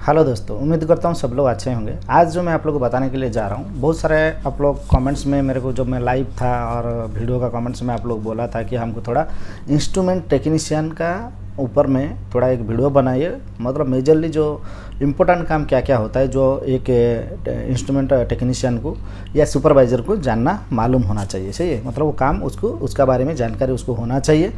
Hello दोस्तों, उम्मीद करता हूँ सब लोग अच्छे होंगे। आज जो मैं आप लोगों को बताने के लिए जा रहा हूँ, बहुत सारे आप लोग कमेंट्स में मेरे को, जब मैं लाइव था और वीडियो का कमेंट्स में आप लोग बोला था कि हमको थोड़ा इंस्ट्रूमेंट टेक्नीशियन का ऊपर में थोड़ा एक वीडियो बनाइए। मतलब मेजरली जो इम्पोर्टेंट काम क्या क्या होता है जो एक इंस्ट्रूमेंट टेक्नीशियन को या सुपरवाइज़र को जानना मालूम होना चाहिए। सही है, मतलब वो काम उसको उसका बारे में जानकारी उसको होना चाहिए,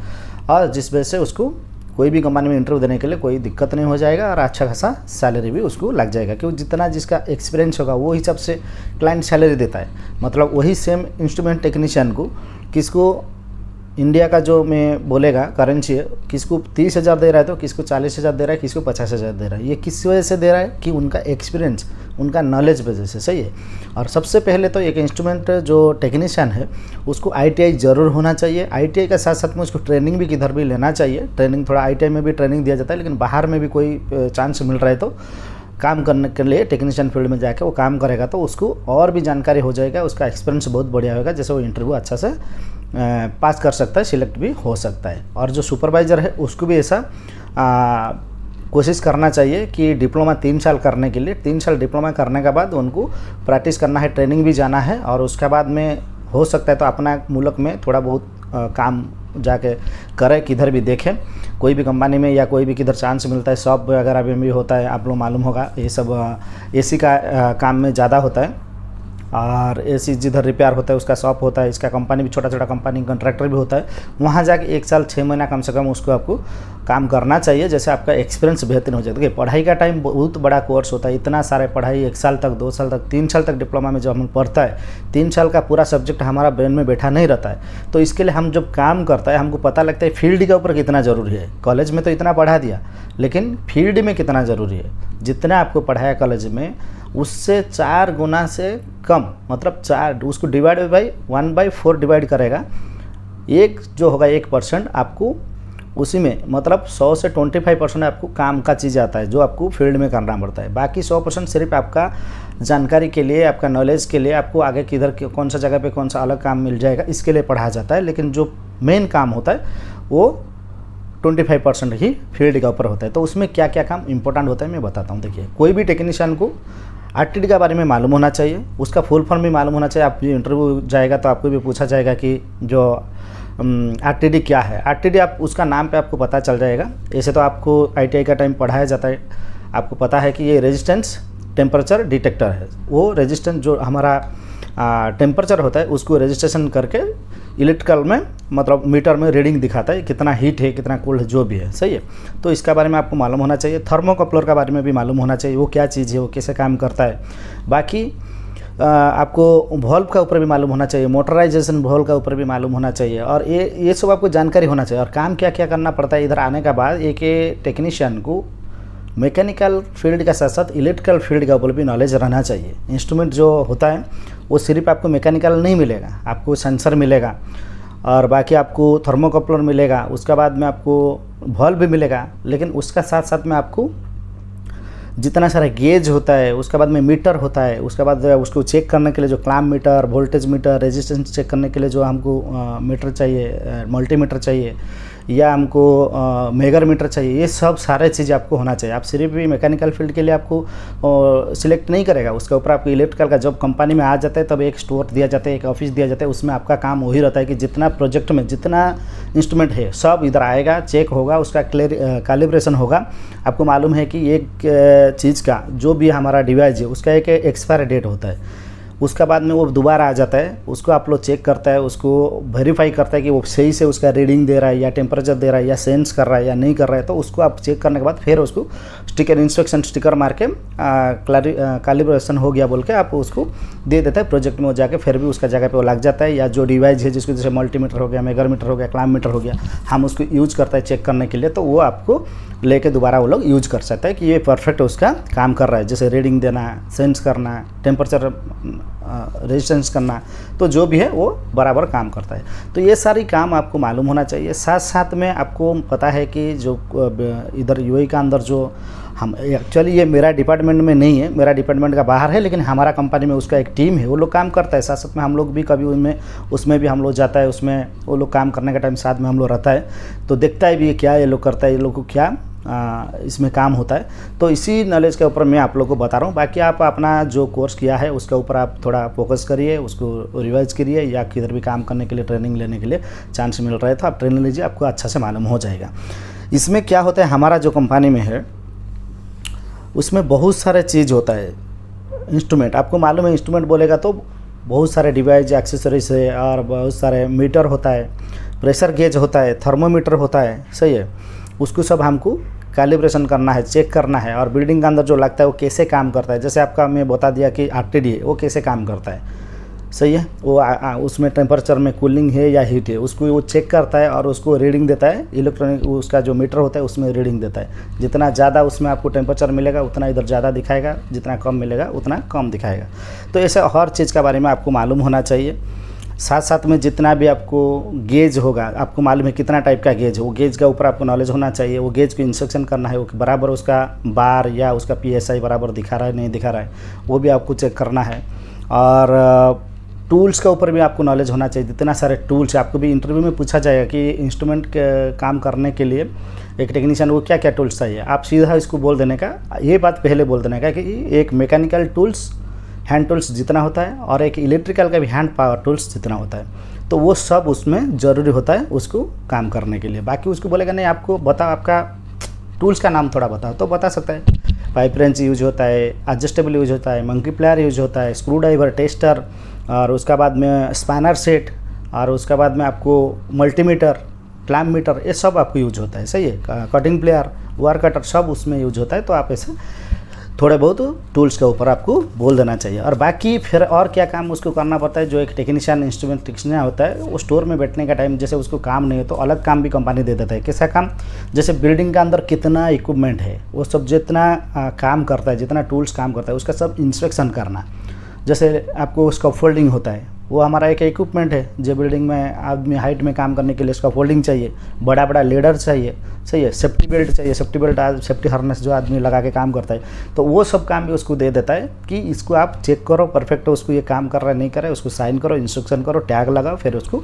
और जिस वजह से उसको कोई भी कंपनी में इंटरव्यू देने के लिए कोई दिक्कत नहीं हो जाएगा और अच्छा खासा सैलरी भी उसको लग जाएगा, क्योंकि जितना जिसका एक्सपीरियंस होगा वो हिसाब से क्लाइंट सैलरी देता है। मतलब वही सेम इंस्ट्रूमेंट टेक्नीशियन को किसको इंडिया का जो मैं बोलेगा करेंसी है, किसको 30,000 दे रहा है तो किसको 40,000 दे रहा है, किसको 50,000 दे रहा है। ये किस वजह से दे रहा है कि उनका एक्सपीरियंस, उनका नॉलेज वजह से। सही है। और सबसे पहले तो एक इंस्ट्रूमेंट जो टेक्नीशियन है उसको ITI ज़रूर होना चाहिए। ITI के साथ साथ में उसको ट्रेनिंग भी किधर भी लेना चाहिए। ट्रेनिंग थोड़ा ITI में भी ट्रेनिंग दिया जाता है, लेकिन बाहर में भी कोई चांस मिल रहा है तो काम करने के लिए टेक्नीशियन फील्ड में जाके वो काम करेगा तो उसको और भी जानकारी हो जाएगा, उसका एक्सपीरियंस बहुत बढ़िया होगा, जैसे वो इंटरव्यू अच्छा से पास कर सकता है, सिलेक्ट भी हो सकता है। और जो सुपरवाइज़र है उसको भी ऐसा कोशिश करना चाहिए कि डिप्लोमा 3 साल करने के लिए, 3 साल डिप्लोमा करने के बाद उनको प्रैक्टिस करना है, ट्रेनिंग भी जाना है, और उसके बाद में हो सकता है तो अपना मुल्क में थोड़ा बहुत काम जाके करें, किधर भी देखें कोई भी कंपनी में या कोई भी किधर चांस मिलता है। शॉप वगैरह भी होता है, आप लोग मालूम होगा, ये सब AC का काम में ज़्यादा होता है। और AC जिधर रिपेयर होता है उसका शॉप होता है, इसका कंपनी भी छोटा छोटा कंपनी कंट्रैक्टर भी होता है, वहाँ जाके 1 साल 6 महीना कम से कम उसको आपको काम करना चाहिए, जैसे आपका एक्सपीरियंस बेहतर हो जाए। देखिए पढ़ाई का टाइम बहुत बड़ा कोर्स होता है, इतना सारे पढ़ाई 1 साल तक, 2 साल तक, 3 साल तक डिप्लोमा में जब हम पढ़ता है, 3 साल का पूरा सब्जेक्ट हमारा ब्रेन में बैठा नहीं रहता है। तो इसके लिए हम जब काम करता है हमको पता लगता है फील्ड के ऊपर कितना ज़रूरी है। कॉलेज में तो इतना पढ़ा दिया, लेकिन फील्ड में कितना ज़रूरी है। जितना आपको पढ़ाया कॉलेज में उससे 4 गुना से कम, मतलब 4 उसको डिवाइड बाई 1/4 डिवाइड करेगा, एक जो होगा 1% आपको उसी में, मतलब 100 से 25% आपको काम का चीज़ आता है जो आपको फील्ड में करना पड़ता है। बाकी 100% सिर्फ आपका जानकारी के लिए, आपका नॉलेज के लिए, आपको आगे किधर कौन सा जगह पे कौन सा अलग काम मिल जाएगा इसके लिए पढ़ाया जाता है। लेकिन जो मेन काम होता है वो 25% ही फील्ड के ऊपर होता है। तो उसमें क्या क्या काम इंपॉर्टेंट होता है मैं बताता हूँ। देखिए कोई भी टेक्नीशियन को RTD के बारे में मालूम होना चाहिए, उसका फुल फॉर्म भी मालूम होना चाहिए। आप इंटरव्यू जाएगा तो आपको भी पूछा जाएगा कि जो RTD क्या है। RTD आप उसका नाम पे आपको पता चल जाएगा। ऐसे तो आपको ITI का टाइम पढ़ाया जाता है, आपको पता है कि ये रेजिस्टेंस टेम्परेचर डिटेक्टर है। वो रेजिस्टेंस जो हमारा टेम्परेचर होता है उसको रजिस्ट्रेशन करके इलेक्ट्रिकल में, मतलब मीटर में रीडिंग दिखाता है कितना हीट है, कितना कोल्ड है, जो भी है। सही है। तो इसका बारे में आपको मालूम होना चाहिए। थर्मोकपलर के बारे में भी मालूम होना चाहिए, वो क्या चीज़ है, वो कैसे काम करता है। बाकी आपको वॉल्व का ऊपर भी मालूम होना चाहिए, मोटराइजेशन वॉल्व का ऊपर भी मालूम होना चाहिए, और ये सब आपको जानकारी होना चाहिए। और काम क्या क्या करना पड़ता है इधर आने के बाद, एक टेक्नीशियन को मैकेनिकल फील्ड के साथ साथ इलेक्ट्रिकल फील्ड के ऊपर भी नॉलेज रहना चाहिए। इंस्ट्रूमेंट जो होता है वो सिर्फ आपको मैकेनिकल नहीं मिलेगा, आपको सेंसर मिलेगा, और बाकी आपको थर्मोकपलर मिलेगा, उसके बाद में आपको वॉल्व भी मिलेगा, लेकिन उसका साथ साथ में आपको जितना सारा गेज होता है, उसके बाद में मीटर होता है, उसके बाद उसको चेक करने के लिए जो clamp meter, voltage meter, resistance check करने के लिए जो हमको मीटर चाहिए, मल्टीमीटर चाहिए, या हमको मेगर मीटर चाहिए, ये सब सारे चीज़ आपको होना चाहिए। आप सिर्फ भी मैकेनिकल फील्ड के लिए आपको सिलेक्ट नहीं करेगा, उसके ऊपर आपको इलेक्ट्रिकल का जब कंपनी में आ जाता है तब एक स्टोर दिया जाता है, एक ऑफिस दिया जाता है, उसमें आपका काम वही रहता है कि जितना प्रोजेक्ट में जितना इंस्ट्रूमेंट है सब इधर आएगा, चेक होगा, उसका कैलिब्रेशन होगा। आपको मालूम है कि एक चीज़ का जो भी हमारा डिवाइस है उसका एक एक्सपायर डेट होता है, उसका बाद में वो दोबारा आ जाता है, उसको आप लोग चेक करता है, उसको वेरीफाई करता है कि वो सही से उसका रीडिंग दे रहा है या टेम्परेचर दे रहा है या सेंस कर रहा है या नहीं कर रहा है। तो उसको आप चेक करने के बाद फिर उसको स्टिकर, इंस्पेक्शन स्टिकर मार के कैलिब्रेशन हो गया बोल के आप उसको दे देता है प्रोजेक्ट में। वो जाके फिर भी उसका जगह पे वो लग जाता है, या जो डिवाइस है जिसको जैसे मल्टीमीटर हो गया, मेगर मीटर हो गया, क्लैम्प मीटर हो गया, हम उसको यूज करता है चेक करने के लिए, तो वो आपको लेके दोबारा वो लोग यूज कर सकते हैं कि ये परफेक्ट उसका काम कर रहा है, जैसे रीडिंग देना, सेंस करना, टेम्परेचर रेजिस्टेंस करना, तो जो भी है वो बराबर काम करता है। तो ये सारी काम आपको मालूम होना चाहिए। साथ साथ में आपको पता है कि जो इधर UAE का अंदर जो हम एक्चुअली ये मेरा डिपार्टमेंट में नहीं है, मेरा डिपार्टमेंट का बाहर है, लेकिन हमारा कंपनी में उसका एक टीम है, वो लोग काम करता है। साथ साथ में हम लोग भी कभी उसमें भी हम लोग जाता है, उसमें वो लोग काम करने का टाइम साथ में हम लोग रहता है, तो देखता है भी क्या ये लोग करता है, ये लोग को क्या इसमें काम होता है। तो इसी नॉलेज के ऊपर मैं आप लोगों को बता रहा हूँ। बाकी आप अपना जो कोर्स किया है उसके ऊपर आप थोड़ा फोकस करिए, उसको रिवाइज करिए, या किधर भी काम करने के लिए ट्रेनिंग लेने के लिए चांस मिल रहा है तो आप ट्रेनिंग लीजिए, आपको अच्छा से मालूम हो जाएगा। इसमें क्या होता है, हमारा जो कंपनी में है उसमें बहुत सारे चीज़ होता है। इंस्ट्रूमेंट, आपको मालूम है, इंस्ट्रूमेंट बोलेगा तो बहुत सारे डिवाइस एक्सेसरीज है, और बहुत सारे मीटर होता है, प्रेशर गेज होता है, थर्मोमीटर होता है, सही है। उसको सब हमको कैलिब्रेशन करना है, चेक करना है, और बिल्डिंग के अंदर जो लगता है वो कैसे काम करता है। जैसे आपका मैं बता दिया कि आरटीडी है, वो कैसे काम करता है, सही है। वो उसमें टेम्परेचर में कूलिंग है या हीट है, उसको वो चेक करता है और उसको रीडिंग देता है। इलेक्ट्रॉनिक उसका जो मीटर होता है उसमें रीडिंग देता है। जितना ज़्यादा उसमें आपको टेम्परेचर मिलेगा उतना इधर ज़्यादा दिखाएगा, जितना कम मिलेगा उतना कम दिखाएगा। तो ऐसे हर चीज़ के बारे में आपको मालूम होना चाहिए। साथ साथ में जितना भी आपको गेज होगा, आपको मालूम है कितना टाइप का गेज है, वो गेज के ऊपर आपको नॉलेज होना चाहिए। वो गेज को इंस्पेक्शन करना है, वो बराबर उसका बार या उसका PSI बराबर दिखा रहा है नहीं दिखा रहा है, वो भी आपको चेक करना है। और टूल्स के ऊपर भी आपको नॉलेज होना चाहिए। जितना सारे टूल्स, आपको भी इंटरव्यू में पूछा जाएगा कि इंस्ट्रूमेंट के काम करने के लिए एक टेक्नीशियन को क्या क्या टूल्स चाहिए, आप सीधा इसको बोल देने का, ये बात पहले बोल देने का कि एक मैकेनिकल टूल्स, हैंड टूल्स जितना होता है, और एक इलेक्ट्रिकल का भी हैंड पावर टूल्स जितना होता है, तो वो सब उसमें ज़रूरी होता है उसको काम करने के लिए। बाकी उसको बोलेगा नहीं आपको बताओ, आपका टूल्स का नाम थोड़ा बताओ, तो बता सकता है। पाइप रेंच यूज होता है, एडजस्टेबल यूज होता है, मंकी प्लायर यूज होता है, स्क्रू ड्राइवर, टेस्टर, और उसका बाद में स्पैनर सेट, और उसका बाद में आपको मल्टीमीटर, क्लैम्प मीटर, ये सब आपको यूज होता है, सही है। कटिंग प्लेयर, वायर कटर, सब उसमें यूज होता है। तो आप ऐसे थोड़े बहुत टूल्स के ऊपर आपको बोल देना चाहिए। और बाकी फिर और क्या काम उसको करना पड़ता है, जो एक टेक्नीशियन, इंस्ट्रूमेंट टेक्नीशियन होता है, वो स्टोर में बैठने का टाइम जैसे उसको काम नहीं है तो अलग काम भी कंपनी दे देता है। कैसा काम, जैसे बिल्डिंग के अंदर कितना इक्विपमेंट है, वो सब जितना काम करता है, जितना टूल्स काम करता है, उसका सब इंस्पेक्शन करना। जैसे आपको उसका फोल्डिंग होता है, वो हमारा एक इक्विपमेंट है। जो बिल्डिंग में आदमी हाइट में काम करने के लिए उसका फोल्डिंग चाहिए, बड़ा बड़ा लेडर चाहिए, सही है, सेफ्टी बेल्ट चाहिए, सेफ्टी बेल्ट, सेफ्टी हार्नेस जो आदमी लगा के काम करता है, तो वो सब काम भी उसको दे देता है कि इसको आप चेक करो परफेक्ट, उसको ये काम कर रहा है नहीं कर रहा है, उसको साइन करो, इंस्ट्रक्शन करो, टैग लगाओ, फिर उसको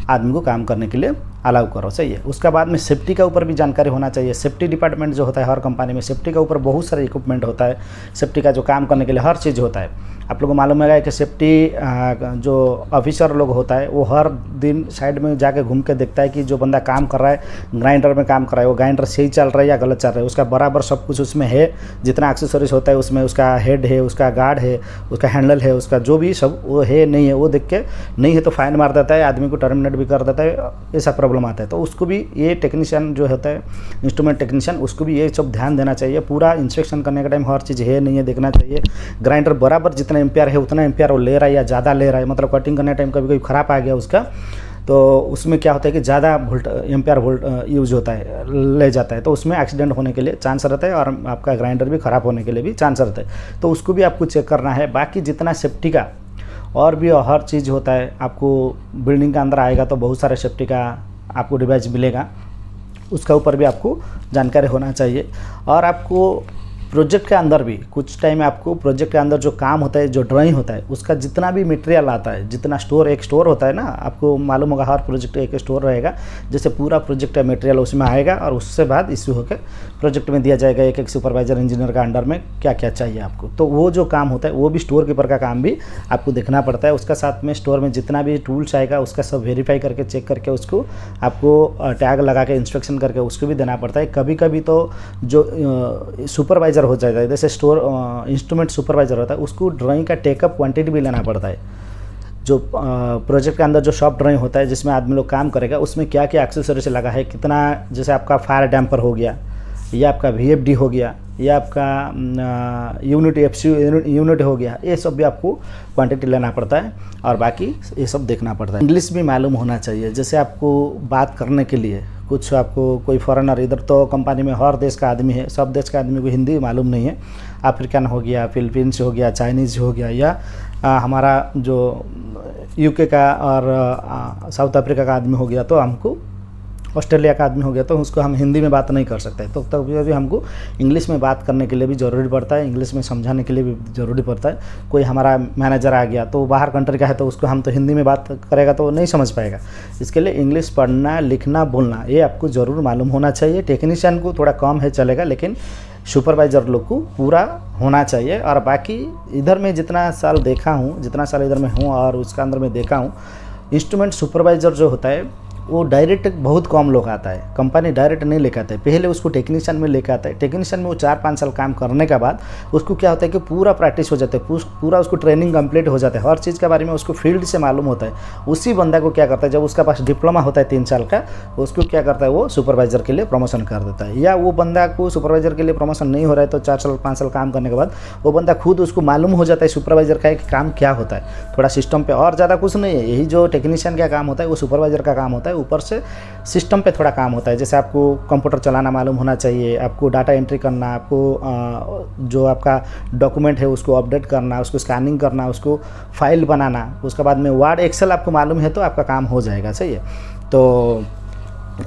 आदमी को काम करने के लिए अलाउ करो, सही है। उसका बाद में सेफ्टी के ऊपर भी जानकारी होना चाहिए। सेफ्टी डिपार्टमेंट जो होता है हर कंपनी में, सेफ्टी के ऊपर बहुत सारे इक्विपमेंट होता है, सेफ्टी का जो काम करने के लिए हर चीज़ होता है। आप लोगों को मालूम है कि सेफ्टी जो ऑफिसर लोग होता है वो हर दिन साइड में जाके घूम के देखता है कि जो बंदा काम कर रहा है, ग्राइंडर में काम कर रहा है, वो ग्राइंडर सही चल रहा है या गलत चल रहा है, उसका बराबर सब कुछ उसमें है, जितना एक्सेसरीज होता है उसमें, उसका हेड है, उसका गार्ड है, उसका हैंडल है, उसका जो भी सब वो है नहीं है, वो देख के नहीं है तो फाइन मार देता है, आदमी को टर्मिनेट भी कर देता है, ऐसा प्रॉब्लम आता है। तो उसको भी ये टेक्नीशियन जो होता है, इंस्ट्रूमेंट टेक्नीशियन, उसको भी ये सब ध्यान देना चाहिए। पूरा इंस्पेक्शन करने का टाइम हर चीज़ है नहीं है देखना चाहिए। ग्राइंडर बराबर जितना एम्पियर है उतना एम्पियर वो ले रहा है या ज़्यादा ले रहा है, मतलब कटिंग करने टाइम कभी कोई ख़राब आ गया उसका, तो उसमें क्या होता है कि ज़्यादा एम्पियर वोल्ट यूज होता है, ले जाता है, तो उसमें एक्सीडेंट होने के लिए चांस रहता है, और आपका ग्राइंडर भी ख़राब होने के लिए भी चांस रहता है। तो उसको भी आपको चेक करना है। बाकी जितना सेफ्टी का और भी हर चीज़ होता है, आपको बिल्डिंग के अंदर आएगा तो बहुत सारे सेफ्टी का आपको डिवाइस मिलेगा, उसका ऊपर भी आपको जानकारी होना चाहिए। और आपको प्रोजेक्ट के अंदर भी कुछ टाइम आपको प्रोजेक्ट के अंदर जो काम होता है, जो ड्राइंग होता है, उसका जितना भी मटेरियल आता है, जितना स्टोर, एक स्टोर होता है ना, आपको मालूम होगा हर प्रोजेक्ट एक स्टोर रहेगा, जैसे पूरा प्रोजेक्ट का मटेरियल उसमें आएगा और उससे बाद इश्यू होकर प्रोजेक्ट में दिया जाएगा एक एक सुपरवाइजर इंजीनियर का अंडर में क्या क्या चाहिए आपको। तो वो जो काम होता है वो भी स्टोर कीपर का काम भी आपको देखना पड़ता है। उसका साथ में स्टोर में जितना भी टूल्स आएगा उसका सब वेरीफाई करके चेक करके उसको आपको टैग लगा के इंस्पेक्शन करके उसको भी देना पड़ता है। कभी कभी तो जो सुपरवाइजर हो जाएगा, जैसे स्टोर इंस्ट्रूमेंट सुपरवाइजर होता है, उसको ड्राइंग का टेकअप क्वांटिटी भी लेना पड़ता है। जो प्रोजेक्ट के अंदर जो शॉप ड्राइंग होता है जिसमें आदमी लोग काम करेगा, उसमें क्या क्या एक्सेसरीज लगा है, कितना, जैसे आपका फायर डैम्पर हो गया, या आपका VFD हो गया, या आपका यूनिट FCU यूनिट हो गया, ये सब भी आपको क्वांटिटी लेना पड़ता है। और बाकी ये सब देखना पड़ता है। इंग्लिश भी मालूम होना चाहिए, जैसे आपको बात करने के लिए कुछ आपको कोई फॉरेनर, इधर तो कंपनी में हर देश का आदमी है, सब देश का आदमी को हिंदी मालूम नहीं है, अफ्रीकन हो गया, फिलीपींस हो गया, चाइनीज़ हो गया, या हमारा जो UK का और साउथ अफ्रीका का आदमी हो गया, तो हमको ऑस्ट्रेलिया का आदमी हो गया तो उसको हम हिंदी में बात नहीं कर सकते, तो तभी अभी हमको इंग्लिश में बात करने के लिए भी ज़रूरी पड़ता है, इंग्लिश में समझाने के लिए भी ज़रूरी पड़ता है। कोई हमारा मैनेजर आ गया तो बाहर कंट्री का है तो उसको हम तो हिंदी में बात करेगा तो नहीं समझ पाएगा। इसके लिए इंग्लिश पढ़ना, लिखना, बोलना ये आपको ज़रूर मालूम होना चाहिए। टेक्नीशियन को थोड़ा कम है चलेगा, लेकिन सुपरवाइज़र लोग को पूरा होना चाहिए। और बाकी इधर मैं जितना साल देखा हूँ, जितना साल इधर में हूँ और उसके अंदर में देखा हूँ, इंस्ट्रूमेंट सुपरवाइज़र जो होता है वो डायरेक्ट बहुत कम लोग आता है, कंपनी डायरेक्ट नहीं लेकर आते, पहले उसको टेक्नीशियन में लेकर आता है। टेक्नीशियन में वो 4-5 साल काम करने के बाद उसको क्या होता है कि पूरा प्रैक्टिस हो जाता है, पूरा उसको ट्रेनिंग कंप्लीट हो जाता है, हर चीज़ के बारे में उसको फील्ड से मालूम होता है। उसी बंदा को क्या करता है, जब उसका पास डिप्लोमा होता है 3 साल का, उसको क्या करता है वो सुपरवाइज़र के लिए प्रमोशन कर देता है। या वो बंदा को सुपरवाइज़र के लिए प्रमोशन नहीं हो रहा है तो 4 साल 5 साल काम करने के बाद वो बंदा खुद उसको मालूम हो जाता है सुपरवाइज़र का एक काम क्या होता है, थोड़ा सिस्टम पे, और ज़्यादा कुछ नहीं है। यही जो टेक्नीशियन का काम होता है वो सुपरवाइज़र का काम होता है, ऊपर से सिस्टम पे थोड़ा काम होता है। जैसे आपको कंप्यूटर चलाना मालूम होना चाहिए, आपको डाटा एंट्री करना, आपको जो आपका डॉक्यूमेंट है उसको अपडेट करना, उसको स्कैनिंग करना, उसको फाइल बनाना, उसके बाद में वर्ड एक्सेल आपको मालूम है तो आपका काम हो जाएगा। सही है, तो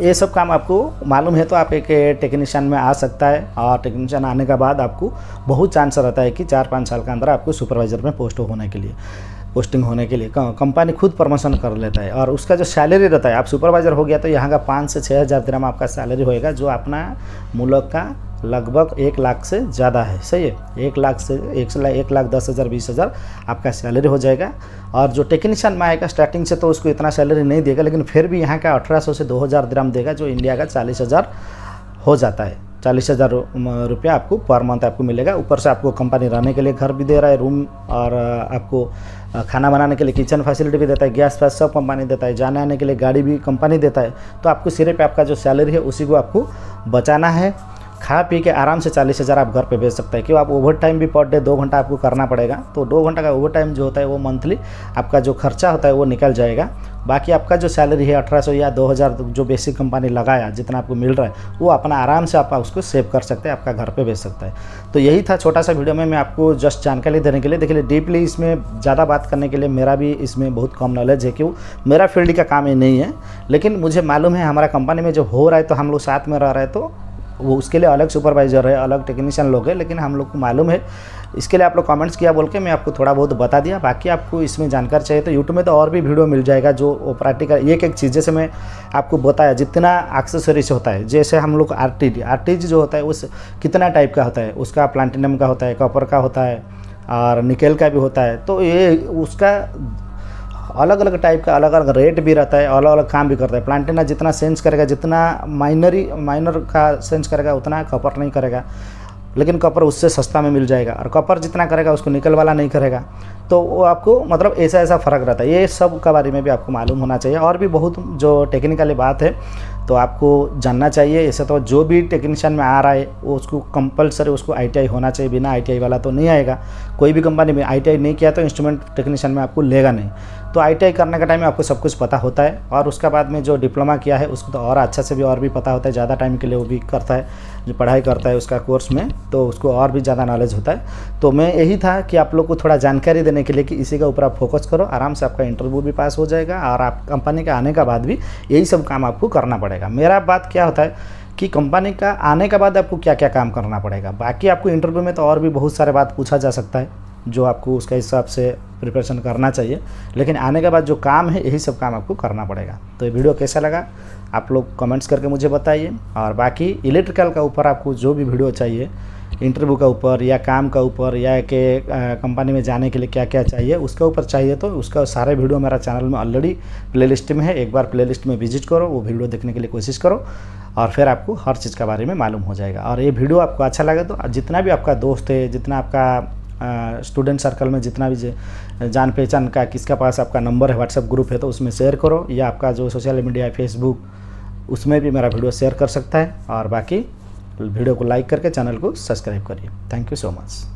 ये सब काम आपको मालूम है तो आप एक टेक्नीशियन में आ सकता है। और टेक्नीशियन आने के बाद आपको बहुत चांस रहता है कि 4-5 साल के अंदर आपको सुपरवाइज़र में पोस्टिंग होने के लिए कंपनी खुद प्रमोशन कर लेता है। और उसका जो सैलरी रहता है, आप सुपरवाइज़र हो गया तो यहाँ का 5 से 6 हज़ार दिरहम आपका सैलरी होएगा, जो अपना मुल्क का लगभग 1 लाख से ज़्यादा है। सही है, 1 लाख से 1,10,000 20,000 आपका सैलरी हो जाएगा। और जो टेक्नीशियन में आएगा स्टार्टिंग से तो उसको इतना सैलरी नहीं देगा, लेकिन फिर भी यहाँ का 1800 से 2,000 दिरहम देगा, जो इंडिया का 40,000 हो जाता है। 40,000 रुपया आपको पर मंथ आपको मिलेगा। ऊपर से आपको कंपनी रहने के लिए घर भी दे रहा है, रूम, और आपको खाना बनाने के लिए किचन फैसिलिटी भी देता है, गैस फैस सब कंपनी देता है, जाने आने के लिए गाड़ी भी कंपनी देता है। तो आपको सिर्फ आपका जो सैलरी है उसी को आपको बचाना है, खा पी के आराम से 40,000 आप घर पे भेज सकते हैं। क्यों, आप ओवर टाइम भी पर डे 2 घंटा आपको करना पड़ेगा, तो 2 घंटा का ओवर टाइम जो होता है वो मंथली आपका जो खर्चा होता है वो निकल जाएगा। बाकी आपका जो सैलरी है 1800 या 2000 जो बेसिक कंपनी लगाया, जितना आपको मिल रहा है वो अपना आराम से आप उसको सेव कर सकते हैं, आपका घर पे भेज सकता है। तो यही था छोटा सा वीडियो में मैं आपको जस्ट जानकारी देने के लिए। देखिए, डीपली इसमें ज़्यादा बात करने के लिए मेरा भी इसमें बहुत कम नॉलेज है, क्यों, मेरा फील्ड का काम ये नहीं है, लेकिन मुझे मालूम है हमारा कंपनी में जो हो रहा है तो हम लोग साथ में रह रहे हैं, तो वो उसके लिए अलग सुपरवाइज़र है, अलग टेक्नीशियन लोग हैं, लेकिन हम लोग को मालूम है। इसके लिए आप लोग कमेंट्स किया बोल के मैं आपको थोड़ा बहुत बता दिया। बाकी आपको इसमें जानकारी चाहिए तो यूट्यूब में तो और भी वीडियो मिल जाएगा, जो प्रैक्टिकल एक चीज़, जैसे मैं आपको बताया जितना एक्सेसरीज होता है, जैसे हम लोग आरटीजी जो होता है उस कितना टाइप का होता है, उसका प्लैटिनम का होता है, कॉपर का होता है और निकेल का भी होता है। तो ये उसका अलग अलग टाइप का अलग अलग रेट भी रहता है, अलग अलग काम भी करता है। प्लांटिना जितना सेंस करेगा, जितना माइनर का सेंस करेगा उतना कॉपर नहीं करेगा, लेकिन कॉपर उससे सस्ता में मिल जाएगा। और कॉपर जितना करेगा उसको निकल वाला नहीं करेगा, तो वो आपको मतलब ऐसा फ़र्क रहता है। ये सब के बारे में भी आपको मालूम होना चाहिए। और भी बहुत जो टेक्निकली बात है तो आपको जानना चाहिए। ऐसे तो जो भी टेक्नीशियन में आ रहा है वो उसको कंपलसरी उसको ITI होना चाहिए, बिना ITI वाला तो नहीं आएगा। कोई भी कंपनी में ITI नहीं किया तो इंस्ट्रूमेंट टेक्नीशियन में आपको लेगा नहीं। तो ITI करने का टाइम में आपको सब कुछ पता होता है, और उसके बाद में जो डिप्लोमा किया है उसको तो और अच्छा से भी और भी पता होता है, ज़्यादा टाइम के लिए वो भी करता है, जो पढ़ाई करता है उसका कोर्स में, तो उसको और भी ज़्यादा नॉलेज होता है। तो मैं यही था कि आप लोग को थोड़ा जानकारी देने के लिए कि इसी का ऊपर आप फोकस करो, आराम से आपका इंटरव्यू भी पास हो जाएगा, और आप कंपनी के आने के बाद भी यही सब काम आपको करना पड़ेगा। मेरा बात क्या होता है कि कंपनी का आने के बाद आपको क्या क्या काम करना पड़ेगा, बाकी आपको इंटरव्यू में तो और भी बहुत सारे बात पूछा जा सकता है, जो आपको उसके हिसाब से प्रिपरेशन करना चाहिए, लेकिन आने के बाद जो काम है यही सब काम आपको करना पड़ेगा। तो ये वीडियो कैसा लगा आप लोग कमेंट्स करके मुझे बताइए। और बाकी इलेक्ट्रिकल का ऊपर आपको जो भी वीडियो चाहिए, इंटरव्यू का ऊपर या काम का ऊपर, या कि कंपनी में जाने के लिए क्या क्या चाहिए उसके ऊपर चाहिए, तो उसका सारे वीडियो मेरा चैनल में ऑलरेडी प्लेलिस्ट में है। एक बार प्लेलिस्ट में विजिट करो, वो वीडियो देखने के लिए कोशिश करो, और फिर आपको हर चीज़ के बारे में मालूम हो जाएगा। और ये वीडियो आपको अच्छा लगे तो जितना भी आपका दोस्त है, जितना आपका स्टूडेंट सर्कल में जितना भी जान पहचान का किसका पास आपका नंबर है, व्हाट्सएप ग्रुप है, तो उसमें शेयर करो, या आपका जो सोशल मीडिया है फेसबुक, उसमें भी मेरा वीडियो शेयर कर सकता है। और बाकी वीडियो को लाइक करके चैनल को सब्सक्राइब करिए। Thank you so much.